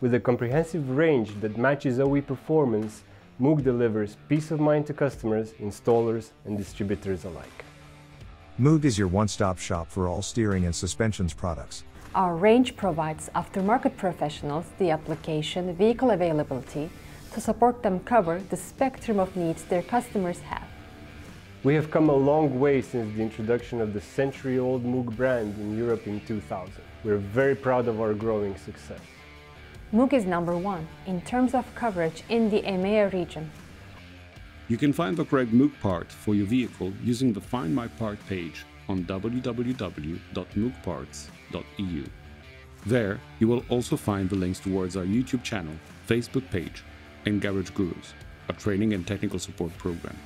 With a comprehensive range that matches OE performance, MOOG delivers peace of mind to customers, installers, and distributors alike. MOOG is your one-stop shop for all steering and suspensions products. Our range provides aftermarket professionals the application vehicle availability to support them cover the spectrum of needs their customers have. We have come a long way since the introduction of the century-old MOOG brand in Europe in 2000. We're very proud of our growing success. MOOG is #1 in terms of coverage in the EMEA region. You can find the correct MOOG part for your vehicle using the Find My Part page on www.moogparts.eu. There, you will also find the links towards our YouTube channel, Facebook page, and Garage Gurus, a training and technical support program.